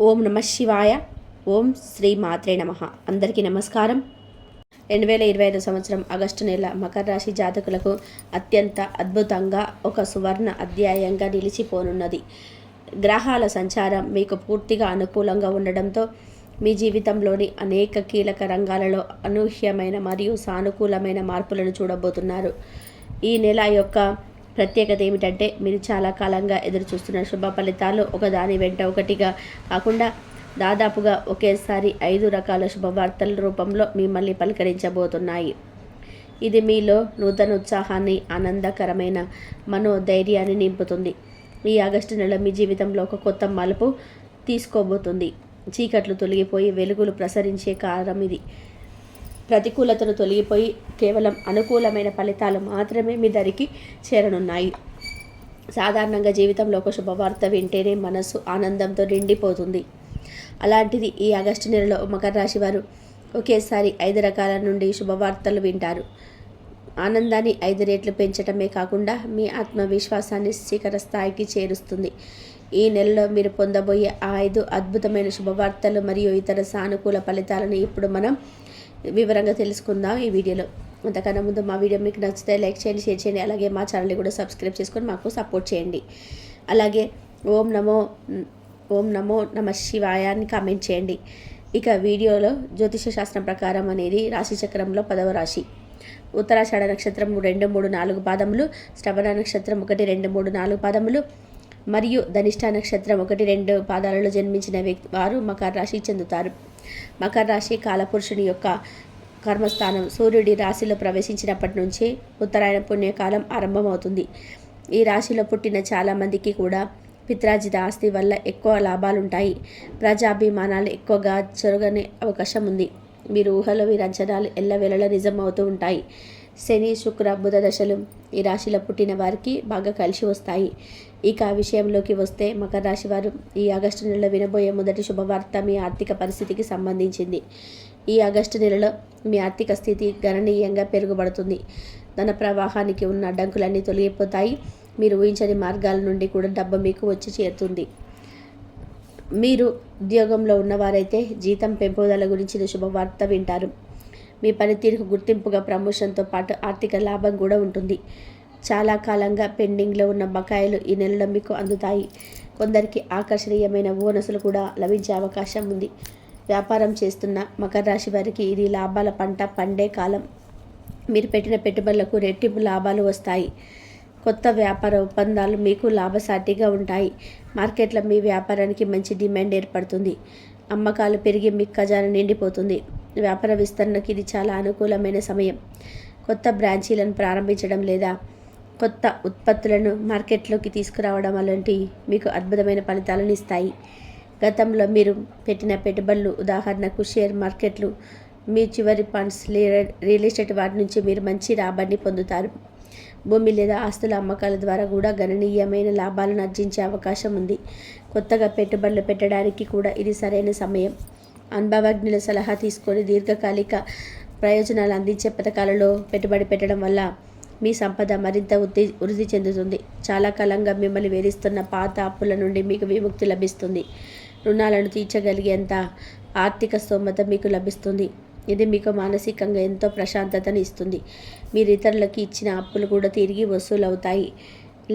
ఓం నమ శివాయ. ఓం శ్రీ మాత్రే నమ. అందరికీ నమస్కారం. 2025 సంవత్సరం ఆగస్టు నెల మకర రాశి జాతకులకు అత్యంత అద్భుతంగా ఒక సువర్ణ అధ్యాయంగా నిలిచిపోనున్నది. గ్రహాల సంచారం మీకు పూర్తిగా అనుకూలంగా ఉండడంతో మీ జీవితంలోని అనేక కీలక రంగాలలో అనూహ్యమైన మరియు సానుకూలమైన మార్పులను చూడబోతున్నారు. ఈ నెల యొక్క ప్రత్యేకత ఏమిటంటే, మీరు చాలా కాలంగా ఎదురు చూస్తున్న శుభ ఫలితాలు ఒకదాని వెంట ఒకటిగా కాకుండా దాదాపుగా ఒకేసారి 5 రకాల శుభవార్తల రూపంలో మిమ్మల్ని పలకరించబోతున్నాయి. ఇది మీలో నూతన ఉత్సాహాన్ని, ఆనందకరమైన మనోధైర్యాన్ని నింపుతుంది. ఈ ఆగస్టు నెల మీ జీవితంలో ఒక కొత్త మలుపు తీసుకోబోతుంది. చీకట్లు తొలగిపోయి వెలుగులు ప్రసరించే కాలం ఇది. ప్రతికూలతలు తొలగిపోయి కేవలం అనుకూలమైన ఫలితాలు మాత్రమే మీ దరికి చేరనున్నాయి. సాధారణంగా జీవితంలో ఒక శుభవార్త వింటేనే మనసు ఆనందంతో నిండిపోతుంది. అలాంటిది ఈ ఆగస్టు నెలలో మకర రాశి వారు ఒకేసారి 5 రకాల నుండి శుభవార్తలు వింటారు. ఆనందాన్ని 5 రెట్లు పెంచడమే కాకుండా మీ ఆత్మవిశ్వాసాన్ని శిఖర స్థాయికి చేరుస్తుంది. ఈ నెలలో మీరు పొందబోయే ఆ 5 అద్భుతమైన శుభవార్తలు మరియు ఇతర సానుకూల ఫలితాలను ఇప్పుడు మనం వివరంగా తెలుసుకుందాం ఈ వీడియోలో. అంతకన్నా ముందు మా వీడియో మీకు నచ్చితే లైక్ చేయండి, షేర్ చేయండి. అలాగే మా ఛానల్ని కూడా సబ్స్క్రైబ్ చేసుకొని మాకు సపోర్ట్ చేయండి. అలాగే ఓం నమో నమ శివాయ అని కామెంట్ చేయండి. ఇక వీడియోలో జ్యోతిష శాస్త్రం ప్రకారం అనేది రాశి చక్రంలో 10వ రాశి. ఉత్తరాషాఢ నక్షత్రం 2, 3, 4 పాదములు, శ్రవణ నక్షత్రం 1, 2, 3, 4 పాదములు మరియు ధనిష్ట నక్షత్రం 1, 2 పాదాలలో జన్మించిన వారు మకర రాశి చెందుతారు. మకర రాశి కాలపురుషుని యొక్క కర్మస్థానం. సూర్యుడి రాశిలో ప్రవేశించినప్పటి నుంచి ఉత్తరాయణ పుణ్యకాలం ఆరంభమవుతుంది. ఈ రాశిలో పుట్టిన చాలామందికి కూడా పిత్రార్జిత ఆస్తి వల్ల ఎక్కువ లాభాలుంటాయి. ప్రజాభిమానాలు ఎక్కువగా జరగనే అవకాశం ఉంది. మీరు ఊహలో వీరి అంచనాలు ఎల్లవేళలా నిజమవుతూ ఉంటాయి. శని, శుక్ర, బుధ దశలు ఈ రాశిలో పుట్టిన వారికి బాగా కలిసి వస్తాయి. ఇక ఆ విషయంలోకి వస్తే మకర రాశి వారు ఈ ఆగస్టు నెలలో వినబోయే మొదటి శుభవార్త మీ ఆర్థిక పరిస్థితికి సంబంధించింది. ఈ ఆగస్టు నెలలో మీ ఆర్థిక స్థితి గణనీయంగా పెరుగుబడుతుంది. ధన ప్రవాహానికి ఉన్న అడ్డంకులన్నీ తొలగిపోతాయి. మీరు ఊహించని మార్గాల నుండి కూడా డబ్బు మీకు వచ్చి చేరుతుంది. మీరు ఉద్యోగంలో ఉన్నవారైతే జీతం పెంపుదల గురించిన శుభవార్త వింటారు. మీ పనితీరుకు గుర్తింపుగా ప్రమోషన్తో పాటు ఆర్థిక లాభం కూడా ఉంటుంది. చాలా కాలంగా పెండింగ్లో ఉన్న బకాయిలు ఈ నెలలో మీకు అందుతాయి. కొందరికి ఆకర్షణీయమైన బోనసులు కూడా లభించే అవకాశం ఉంది. వ్యాపారం చేస్తున్న మకర రాశి వారికి ఇది లాభాల పంట పండే కాలం. మీరు పెట్టిన పెట్టుబడులకు రెట్టింపు లాభాలు వస్తాయి. కొత్త వ్యాపార ఒప్పందాలు మీకు లాభసాటిగా ఉంటాయి. మార్కెట్లో మీ వ్యాపారానికి మంచి డిమాండ్ ఏర్పడుతుంది. అమ్మకాలు పెరిగి మీ ఖజానా నిండిపోతుంది. వ్యాపార విస్తరణకి ఇది చాలా అనుకూలమైన సమయం. కొత్త బ్రాంచీలను ప్రారంభించడం లేదా కొత్త ఉత్పత్తులను మార్కెట్లోకి తీసుకురావడం అలాంటి మీకు అద్భుతమైన ఫలితాలను ఇస్తాయి. గతంలో మీరు పెట్టిన పెట్టుబడులు, ఉదాహరణకు షేర్ మార్కెట్లు, మ్యూచువల్ ఫండ్స్, రియల్ ఎస్టేట్ వాటి నుంచి మీరు మంచి లాభాన్ని పొందుతారు. భూమి లేదా ఆస్తుల అమ్మకాల ద్వారా కూడా గణనీయమైన లాభాలను ఆర్జించే అవకాశం ఉంది. కొత్తగా పెట్టుబడులు పెట్టడానికి కూడా ఇది సరైన సమయం. అనుభవజ్ఞుల సలహా తీసుకొని దీర్ఘకాలిక ప్రయోజనాలు అందించే పథకాలలో పెట్టుబడి పెట్టడం వల్ల మీ సంపద మరింత వృద్ధి చెందుతుంది. చాలా కాలంగా మిమ్మల్ని వేధిస్తున్న పాత అప్పుల నుండి మీకు విముక్తి లభిస్తుంది. రుణాలను తీర్చగలిగేంత ఆర్థిక స్తోమత మీకు లభిస్తుంది. ఇది మీకు మానసికంగా ఎంతో ప్రశాంతతను ఇస్తుంది. మీరు ఇతరులకి ఇచ్చిన అప్పులు కూడా తిరిగి వసూలవుతాయి.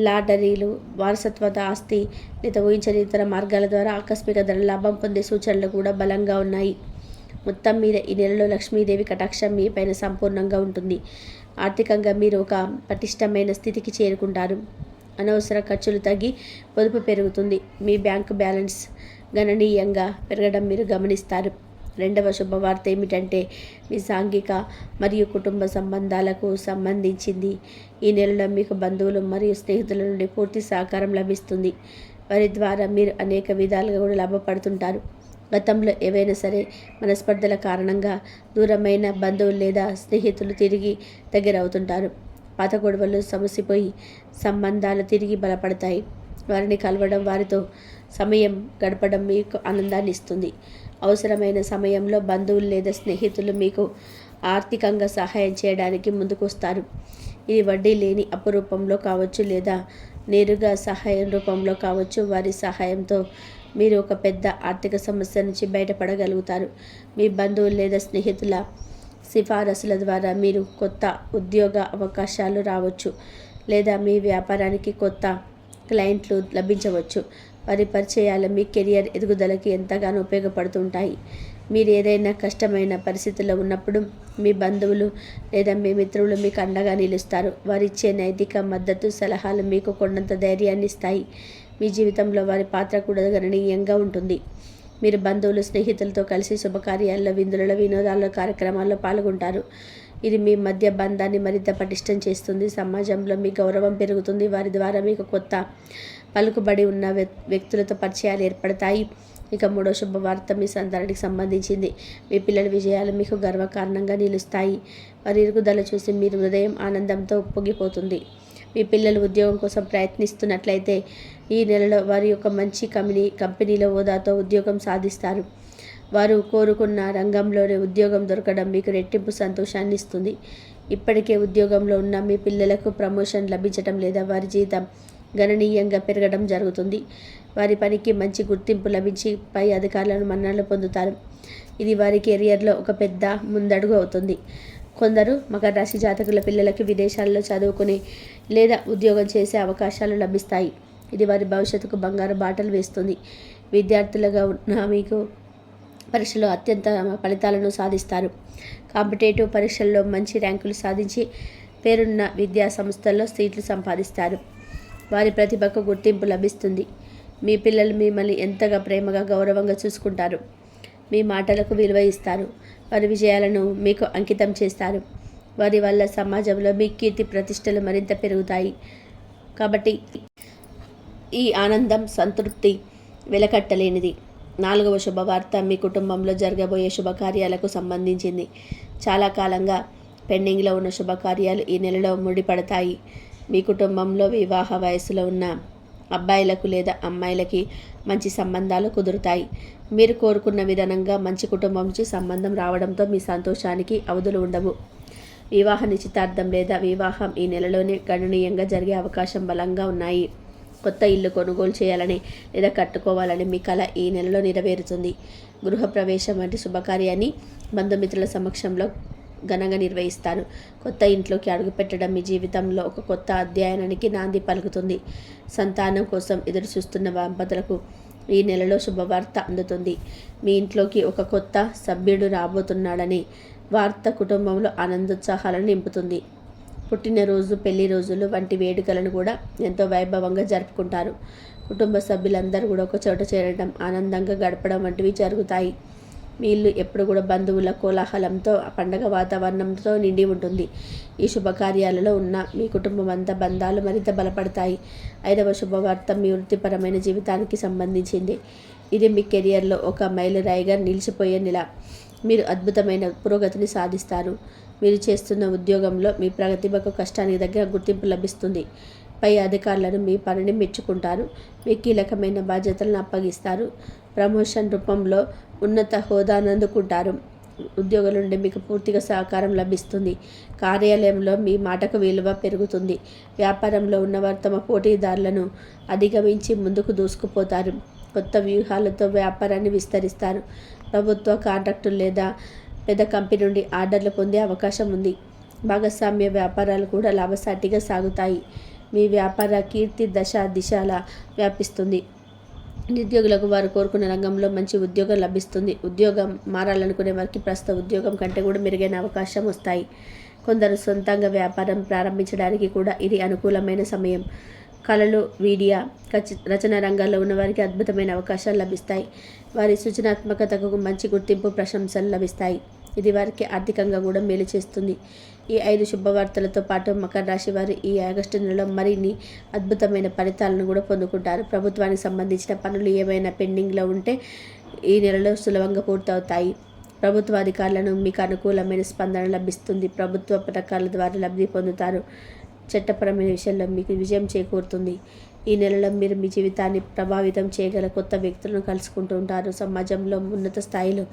లాటరీలు, వారసత్వ ఆస్తి లేదా ఊహించని ఇతర మార్గాల ద్వారా ఆకస్మిక ధనలాభం పొందే సూచనలు కూడా బలంగా ఉన్నాయి. మొత్తం మీద ఈ నెలలో లక్ష్మీదేవి కటాక్షం మీ పైన సంపూర్ణంగా ఉంటుంది. ఆర్థికంగా మీరు ఒక పటిష్టమైన స్థితికి చేరుకుంటారు. అనవసర ఖర్చులు తగ్గి పొదుపు పెరుగుతుంది. మీ బ్యాంకు బ్యాలెన్స్ గణనీయంగా పెరగడం మీరు గమనిస్తారు. రెండవ శుభవార్త ఏమిటంటే, మీ సాంఘిక మరియు కుటుంబ సంబంధాలకు సంబంధించింది. ఈ నెలలో మీకు బంధువులు మరియు స్నేహితుల నుండి పూర్తి సహకారం లభిస్తుంది. వారి ద్వారా మీరు అనేక విధాలుగా కూడా లాభపడుతుంటారు. గతంలో ఏవైనా సరే మనస్పర్ధల కారణంగా దూరమైన బంధువులు లేదా స్నేహితులు తిరిగి దగ్గర అవుతుంటారు. పాత గొడవలు సమసిపోయి సంబంధాలు తిరిగి బలపడతాయి. వారిని కలవడం, వారితో సమయం గడపడం మీకు ఆనందాన్ని ఇస్తుంది. అవసరమైన సమయంలో బంధువులు లేదా స్నేహితులు మీకు ఆర్థికంగా సహాయం చేయడానికి ముందుకొస్తారు. ఇది వడ్డీ లేని అప్పు రూపంలో కావచ్చు లేదా నేరుగా సహాయం రూపంలో కావచ్చు. వారి సహాయంతో మీరు ఒక పెద్ద ఆర్థిక సమస్య నుంచి బయటపడగలుగుతారు. మీ బంధువులు లేదా స్నేహితుల సిఫారసుల ద్వారా మీరు కొత్త ఉద్యోగ అవకాశాలు రావచ్చు, లేదా మీ వ్యాపారానికి కొత్త క్లయింట్లు లభించవచ్చు. వారి పరిచయాలు మీ కెరియర్ ఎదుగుదలకి ఎంతగానో ఉపయోగపడుతుంటాయి. మీరు ఏదైనా కష్టమైన పరిస్థితుల్లో ఉన్నప్పుడు మీ బంధువులు లేదా మీ మిత్రులు మీకు అండగా నిలుస్తారు. వారిచ్చే నైతిక మద్దతు, సలహాలు మీకు కొండంత ధైర్యాన్ని ఇస్తాయి. మీ జీవితంలో వారి పాత్ర కూడా గణనీయంగా ఉంటుంది. మీరు బంధువులు, స్నేహితులతో కలిసి శుభకార్యాల్లో, విందులలో, వినోదాల్లో, కార్యక్రమాల్లో పాల్గొంటారు. ఇది మీ మధ్య బంధాన్ని మరింత పటిష్టం చేస్తుంది. సమాజంలో మీ గౌరవం పెరుగుతుంది. వారి ద్వారా మీకు కొత్త పలుకుబడి ఉన్న వ్యక్తులతో పరిచయాలు ఏర్పడతాయి. ఇక మూడో శుభవార్త మీ సంతానానికి సంబంధించింది. మీ పిల్లల విజయాలు మీకు గర్వకారణంగా నిలుస్తాయి. వారి ఎదుగుదల చూసి మీ హృదయం ఆనందంతో పొంగిపోతుంది. మీ పిల్లలు ఉద్యోగం కోసం ప్రయత్నిస్తున్నట్లయితే ఈ నెలలో వారి యొక్క మంచి కంపెనీలో హోదాతో ఉద్యోగం సాధిస్తారు. వారు కోరుకున్న రంగంలోనే ఉద్యోగం దొరకడం మీకు రెట్టింపు సంతోషాన్ని ఇస్తుంది. ఇప్పటికే ఉద్యోగంలో ఉన్న మీ పిల్లలకు ప్రమోషన్ లభించడం లేదా వారి జీతం గణనీయంగా పెరగడం జరుగుతుంది. వారి పనికి మంచి గుర్తింపు లభించి పై అధికారులను మన్ననలు పొందుతారు. ఇది వారి కెరియర్లో ఒక పెద్ద ముందడుగు అవుతుంది. కొందరు మకర రాశి జాతకుల పిల్లలకి విదేశాల్లో చదువుకుని లేదా ఉద్యోగం చేసే అవకాశాలు లభిస్తాయి. ఇది వారి భవిష్యత్తుకు బంగారు బాటలు వేస్తుంది. విద్యార్థులుగా ఉన్న మీకు పరీక్షలో అత్యంత ఫలితాలను సాధిస్తారు. కాంపిటేటివ్ పరీక్షల్లో మంచి ర్యాంకులు సాధించి పేరున్న విద్యా సంస్థల్లో సీట్లు సంపాదిస్తారు. వారి ప్రతిభకు గుర్తింపు లభిస్తుంది. మీ పిల్లలు మిమ్మల్ని ఎంతగా ప్రేమగా, గౌరవంగా చూసుకుంటారు. మీ మాటలకు విలువ ఇస్తారు. వారి విజయాలను మీకు అంకితం చేస్తారు. వారి వల్ల సమాజంలో మీ కీర్తి ప్రతిష్టలు మరింత పెరుగుతాయి. కాబట్టి ఈ ఆనందం, సంతృప్తి వెలకట్టలేనిది. నాలుగవ శుభవార్త మీ కుటుంబంలో జరగబోయే శుభకార్యాలకు సంబంధించింది. చాలా కాలంగా పెండింగ్లో ఉన్న శుభకార్యాలు ఈ నెలలో ముడిపడతాయి. మీ కుటుంబంలో వివాహ వయసులో ఉన్న అబ్బాయిలకు లేదా అమ్మాయిలకి మంచి సంబంధాలు కుదురుతాయి. మీరు కోరుకున్న విధానంగా మంచి కుటుంబం నుంచి సంబంధం రావడంతో మీ సంతోషానికి అవధులు ఉండవు. వివాహ నిశ్చితార్థం లేదా వివాహం ఈ నెలలోనే గణనీయంగా జరిగే అవకాశం బలంగా ఉన్నాయి. కొత్త ఇల్లు కొనుగోలు చేయాలని లేదా కట్టుకోవాలని మీ కల ఈ నెలలో నెరవేరుతుంది. గృహప్రవేశం వంటి శుభకార్యాన్ని బంధుమిత్రుల సమక్షంలో ఘనంగా నిర్వహిస్తారు. కొత్త ఇంట్లోకి అడుగుపెట్టడం మీ జీవితంలో ఒక కొత్త అధ్యాయానికి నాంది పలుకుతుంది. సంతానం కోసం ఎదురు చూస్తున్న దంపతులకు ఈ నెలలో శుభవార్త అందుతుంది. మీ ఇంట్లోకి ఒక కొత్త సభ్యుడు రాబోతున్నాడని వార్త కుటుంబంలో ఆనందోత్సాహాలను నింపుతుంది. పుట్టినరోజు, పెళ్లి రోజులు వంటి వేడుకలను కూడా ఎంతో వైభవంగా జరుపుకుంటారు. కుటుంబ సభ్యులందరూ కూడా ఒక చోట చేరడం, ఆనందంగా గడపడం వంటివి జరుగుతాయి. మీ ఇల్లు ఎప్పుడు కూడా బంధువుల కోలాహలంతో, పండగ వాతావరణంతో నిండి ఉంటుంది. ఈ శుభకార్యాలలో ఉన్న మీ కుటుంబం అంతా బంధాలు మరింత బలపడతాయి. ఐదవ శుభవార్త మీ వృత్తిపరమైన జీవితానికి సంబంధించింది. ఇది మీ కెరియర్లో ఒక మైలురాయిగా నిలిచిపోయే నెల. మీరు అద్భుతమైన పురోగతిని సాధిస్తారు. మీరు చేస్తున్న ఉద్యోగంలో మీ ప్రతిభకు, కష్టానికి దగ్గర గుర్తింపు లభిస్తుంది. పై అధికారులను మీ పనిని మెచ్చుకుంటారు. మీ కీలకమైన బాధ్యతలను అప్పగిస్తారు. ప్రమోషన్ రూపంలో ఉన్నత హోదాను అందుకుంటారు. ఉద్యోగుల నుండి మీకు పూర్తిగా సహకారం లభిస్తుంది. కార్యాలయంలో మీ మాటకు విలువ పెరుగుతుంది. వ్యాపారంలో ఉన్నవారు తమ పోటీదారులను అధిగమించి ముందుకు దూసుకుపోతారు. కొత్త వ్యూహాలతో వ్యాపారాన్ని విస్తరిస్తారు. ప్రభుత్వ కాంట్రాక్టులు లేదా పెద్ద కంపెనీ నుండి ఆర్డర్లు పొందే అవకాశం ఉంది. భాగస్వామ్య వ్యాపారాలు కూడా లాభసాటిగా సాగుతాయి. మీ వ్యాపార కీర్తి దిశలా వ్యాపిస్తుంది. నిరుద్యోగులకు వారు కోరుకున్న రంగంలో మంచి ఉద్యోగం లభిస్తుంది. ఉద్యోగం మారాలనుకునే వారికి ప్రస్తుత ఉద్యోగం కంటే కూడా మెరుగైన అవకాశం వస్తాయి. కొందరు సొంతంగా వ్యాపారం ప్రారంభించడానికి కూడా ఇది అనుకూలమైన సమయం. కళలు, మీడియా, రచన రంగాల్లో ఉన్న వారికి అద్భుతమైన అవకాశాలు లభిస్తాయి. వారి సృజనాత్మకతకు మంచి గుర్తింపు, ప్రశంసలు లభిస్తాయి. ఇది వారికి ఆర్థికంగా కూడా మేలు చేస్తుంది. ఈ 5 శుభవార్తలతో పాటు మకర రాశి వారు ఈ ఆగస్టు నెలలో మరిన్ని అద్భుతమైన ఫలితాలను కూడా పొందుకుంటారు. ప్రభుత్వానికి సంబంధించిన పనులు ఏమైనా పెండింగ్లో ఉంటే ఈ నెలలో సులభంగా పూర్తవుతాయి. ప్రభుత్వ అధికారులను మీకు అనుకూలమైన స్పందన లభిస్తుంది. ప్రభుత్వ పథకాల ద్వారా లబ్ధి పొందుతారు. చట్టపరమైన విషయంలో మీకు విజయం చేకూరుతుంది. ఈ నెలలో మీరు మీ జీవితాన్ని ప్రభావితం చేయగల కొత్త వ్యక్తులను కలుసుకుంటూ ఉంటారు. సమాజంలో ఉన్నత స్థాయిలో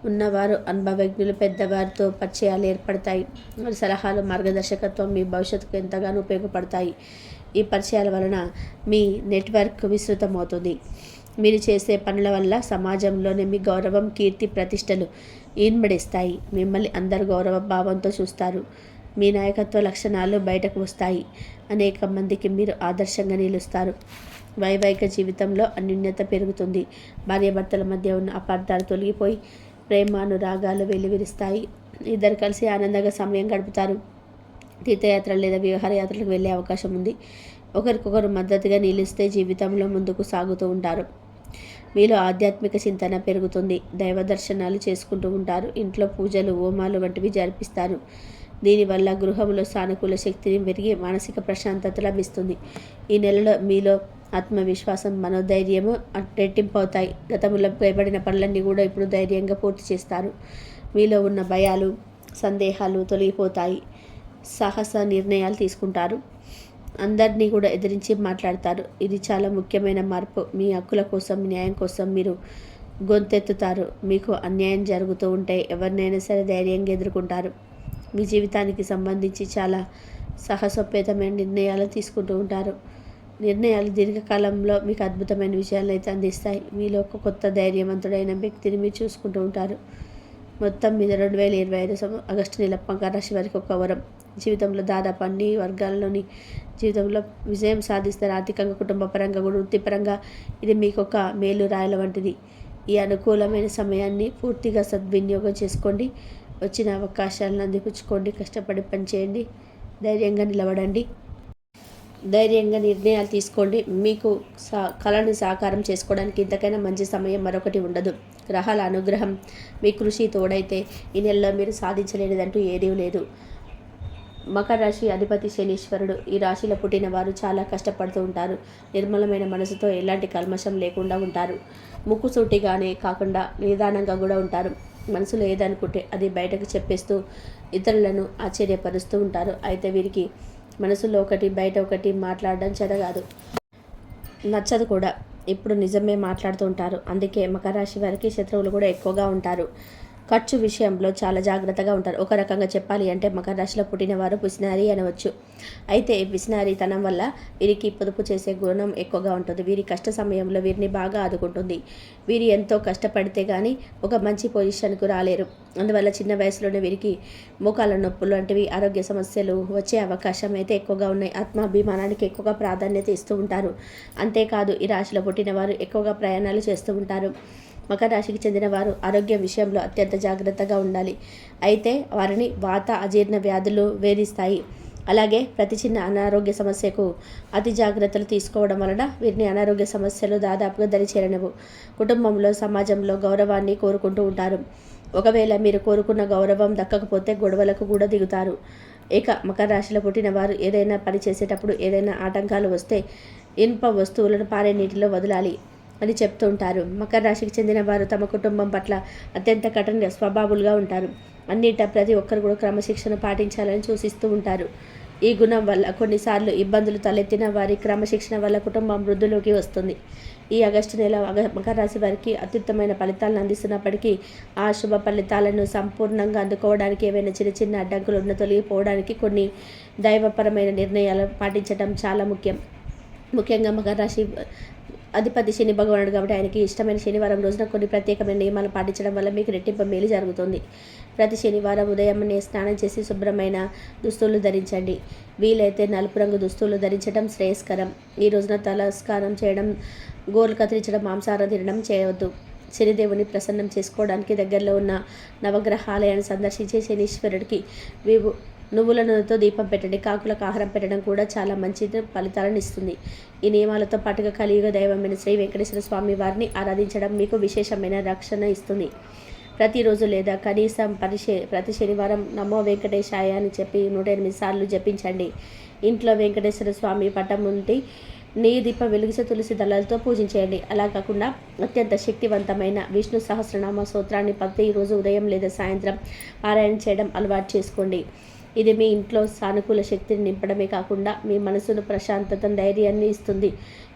ఉన్నవారు, అనుభవజ్ఞులు, పెద్దవారితో పరిచయాలు ఏర్పడతాయి. వారి సలహాలు, మార్గదర్శకత్వం మీ భవిష్యత్తుకు ఎంతగానో ఉపయోగపడతాయి. ఈ పరిచయాల వలన మీ నెట్వర్క్ విస్తృతమవుతుంది. మీరు చేసే పనుల వల్ల సమాజంలోనే మీ గౌరవం, కీర్తి, ప్రతిష్టలు ఇన్మడిస్తాయి. మిమ్మల్ని అందరు గౌరవ భావంతో చూస్తారు. మీ నాయకత్వ లక్షణాలు బయటకు వస్తాయి. అనేక మందికి మీరు ఆదర్శంగా నిలుస్తారు. వైవాహిక జీవితంలో అన్యోన్యత పెరుగుతుంది. భార్యాభర్తల మధ్య ఉన్న అపార్థాలు తొలగిపోయి ప్రేమానురాగాలు వెల్లివిరుస్తాయి. ఇద్దరు కలిసి ఆనందంగా సమయం గడుపుతారు. తీర్థయాత్రలు లేదా విహారయాత్రలకు వెళ్ళే అవకాశం ఉంది. ఒకరికొకరు మద్దతుగా నిలిస్తే జీవితంలో ముందుకు సాగుతూ ఉంటారు. మీలో ఆధ్యాత్మిక చింతన పెరుగుతుంది. దైవ దర్శనాలు చేసుకుంటూ ఉంటారు. ఇంట్లో పూజలు, హోమాలు వంటివి జరిపిస్తారు. దీనివల్ల గృహంలో సానుకూల శక్తిని పెరిగి మానసిక ప్రశాంతత లభిస్తుంది. ఈ నెలలో మీలో ఆత్మవిశ్వాసం, మనోధైర్యము రెట్టింపు అవుతాయి. గతంలో భయపడిన పనులన్నీ కూడా ఇప్పుడు ధైర్యంగా పూర్తి చేస్తారు. మీలో ఉన్న భయాలు, సందేహాలు తొలగిపోతాయి. సాహస నిర్ణయాలు తీసుకుంటారు. అందరినీ కూడా ఎదిరించి మాట్లాడతారు. ఇది చాలా ముఖ్యమైన మార్పు. మీ హక్కుల కోసం, న్యాయం కోసం మీరు గొంతెత్తుతారు. మీకు అన్యాయం జరుగుతూ ఉంటే ఎవరినైనా సరే ధైర్యంగా ఎదుర్కొంటారు. మీ జీవితానికి సంబంధించి చాలా సాహసోపేతమైన నిర్ణయాలు తీసుకుంటూ ఉంటారు. నిర్ణయాలు దీర్ఘకాలంలో మీకు అద్భుతమైన విజయాలను అయితే అందిస్తాయి. మీలో ఒక కొత్త ధైర్యవంతుడైన వ్యక్తిని మీరు చూసుకుంటూ ఉంటారు. మొత్తం మీద 2025 ఆగస్టు నెల మకర రాశి వారికి ఒక వరం. జీవితంలో దాదాపు అన్ని వర్గాల్లోని జీవితంలో విజయం సాధిస్తారు. ఆర్థికంగా, కుటుంబ పరంగా, వృత్తిపరంగా ఇది మీకు ఒక మేలు రాయల వంటిది. ఈ అనుకూలమైన సమయాన్ని పూర్తిగా సద్వినియోగం చేసుకోండి. వచ్చిన అవకాశాలను అందిపుచ్చుకోండి. కష్టపడి పనిచేయండి. ధైర్యంగా నిలబడండి. ధైర్యంగా నిర్ణయాలు తీసుకోండి. మీకు కళని సాకారం చేసుకోవడానికి ఇంతకైనా మంచి సమయం మరొకటి ఉండదు. గ్రహాల అనుగ్రహం, మీ కృషి తోడైతే ఈ నెలలో మీరు సాధించలేనిదంటూ ఏదీ లేదు. మకర రాశి అధిపతి శనీశ్వరుడు. ఈ రాశిలో పుట్టిన వారు చాలా కష్టపడుతూ ఉంటారు. నిర్మలమైన మనసుతో ఎలాంటి కల్మషం లేకుండా ఉంటారు. ముక్కుసూటిగానే కాకుండా నిదానంగా కూడా ఉంటారు. మనసులో ఏదనుకుంటే అది బయటకు చెప్పేస్తూ ఇతరులను ఆశ్చర్యపరుస్తూ ఉంటారు. అయితే వీరికి మనసులో ఒకటి బయట ఒకటి మాట్లాడడం చేతకాదు, నచ్చదు కూడా. ఇప్పుడు నిజమే మాట్లాడుతూ ఉంటారు. అందుకే మకర రాశి వారికి శత్రువులు కూడా ఎక్కువగా ఉంటారు. ఖర్చు విషయంలో చాలా జాగ్రత్తగా ఉంటారు. ఒక రకంగా చెప్పాలి అంటే మకర రాశిలో పుట్టిన వారు పిసినారి అనవచ్చు. అయితే పిసినారితనం వల్ల వీరికి పొదుపు చేసే గుణం ఎక్కువగా ఉంటుంది. వీరి కష్ట సమయంలో వీరిని బాగా ఆదుకుంటుంది. వీరు ఎంతో కష్టపడితే కానీ ఒక మంచి పొజిషన్కు రాలేరు. అందువల్ల చిన్న వయసులోనే వీరికి మోకాళ్ళ నొప్పులు వంటివి ఆరోగ్య సమస్యలు వచ్చే అవకాశం అయితే ఎక్కువగా ఉన్నాయి. ఆత్మాభిమానానికి ఎక్కువగా ప్రాధాన్యత ఇస్తూ ఉంటారు. అంతేకాదు ఈ రాశిలో పుట్టిన వారు ఎక్కువగా ప్రయాణాలు చేస్తూ ఉంటారు. మకర రాశికి చెందిన వారు ఆరోగ్య విషయంలో అత్యంత జాగ్రత్తగా ఉండాలి. అయితే వారిని వాత, అజీర్ణ వ్యాధులు వేధిస్తాయి. అలాగే ప్రతి చిన్న అనారోగ్య సమస్యకు అతి జాగ్రత్తలు తీసుకోవడం వలన వీరిని అనారోగ్య సమస్యలు దాదాపుగా దరిచేరనివ్వు. కుటుంబంలో, సమాజంలో గౌరవాన్ని కోరుకుంటూ ఉంటారు. ఒకవేళ మీరు కోరుకున్న గౌరవం దక్కకపోతే గొడవలకు కూడా దిగుతారు. ఇక మకర రాశిలో పుట్టిన వారు ఏదైనా పని చేసేటప్పుడు ఏదైనా ఆటంకాలు వస్తే ఇనుప వస్తువులను పారే నీటిలో వదలాలి అని చెప్తూ ఉంటారు. మకర రాశికి చెందిన వారు తమ కుటుంబం పట్ల అత్యంత కఠిన స్వభావులుగా ఉంటారు. అన్నిటా ప్రతి ఒక్కరు కూడా క్రమశిక్షణ పాటించాలని సూచిస్తూ ఉంటారు. ఈ గుణం వల్ల కొన్నిసార్లు ఇబ్బందులు తలెత్తిన వారి క్రమశిక్షణ వల్ల కుటుంబం వృద్ధిలోకి వస్తుంది. ఈ ఆగస్టు నెల మకర రాశి వారికి అత్యుత్తమైన ఫలితాలను అందిస్తున్నప్పటికీ ఆ శుభ ఫలితాలను సంపూర్ణంగా అందుకోవడానికి ఏవైనా చిన్న చిన్న అడ్డంకులు ఉన్న తొలగిపోవడానికి కొన్ని దైవపరమైన నిర్ణయాలు పాటించడం చాలా ముఖ్యం. ముఖ్యంగా మకర రాశి అధిపతి శని భగవానుడు కాబట్టి ఆయనకి ఇష్టమైన శనివారం రోజున కొన్ని ప్రత్యేకమైన నియమాలు పాటించడం వల్ల మీకు రెట్టింపు మేలు జరుగుతుంది. ప్రతి శనివారం ఉదయాన్నే స్నానం చేసి శుభ్రమైన దుస్తులు ధరించండి. వీలైతే నలుపు రంగు దుస్తులు ధరించడం శ్రేయస్కరం. ఈ రోజున తలస్నానం చేయడం, గోర్లు కత్తిరించడం, మాంసాహారం తినడం చేయవద్దు. శనిదేవుని ప్రసన్నం చేసుకోవడానికి దగ్గరలో ఉన్న నవగ్రహాలయాన్ని సందర్శించి శనీశ్వరుడికి నువ్వుల నూనెతో దీపం పెట్టండి. కాకులకు ఆహారం పెట్టడం కూడా చాలా మంచి ఫలితాలను ఇస్తుంది. ఈ నియమాలతో పాటుగా కలియుగ దైవమైన శ్రీ వెంకటేశ్వర స్వామి వారిని ఆరాధించడం మీకు విశేషమైన రక్షణ ఇస్తుంది. ప్రతిరోజు లేదా కనీసం ప్రతి శనివారం నమో వెంకటేశాయ అని చెప్పి 108 సార్లు జపించండి. ఇంట్లో వెంకటేశ్వర స్వామి పటం ఉండి నెయ్యి దీపం వెలిగించి తులసి దళాలతో పూజించేయండి. అలా కాకుండా అత్యంత శక్తివంతమైన విష్ణు సహస్రనామ స్తోత్రాన్ని ప్రతిరోజు ఉదయం లేదా సాయంత్రం పారాయణ చేయడం అలవాటు చేసుకోండి. ఇది మీ ఇంట్లో సానుకూల శక్తిని నింపడమే కాకుండా మీ మనసును ప్రశాంతత, ధైర్యాన్ని ఇస్తుంది.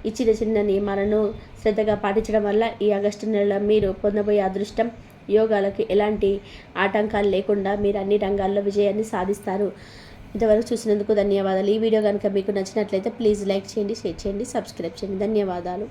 ఈ చిన్న చిన్న నియమాలను శ్రద్ధగా పాటించడం వల్ల ఈ ఆగస్టు నెలలో మీరు పొందబోయే అదృష్టం, యోగాలకు ఎలాంటి ఆటంకాలు లేకుండా మీరు అన్ని రంగాల్లో విజయాన్ని సాధిస్తారు. ఇంతవరకు చూసినందుకు ధన్యవాదాలు. ఈ వీడియో కనుక మీకు నచ్చినట్లయితే ప్లీజ్ లైక్ చేయండి, షేర్ చేయండి, సబ్స్క్రైబ్ చేయండి. ధన్యవాదాలు.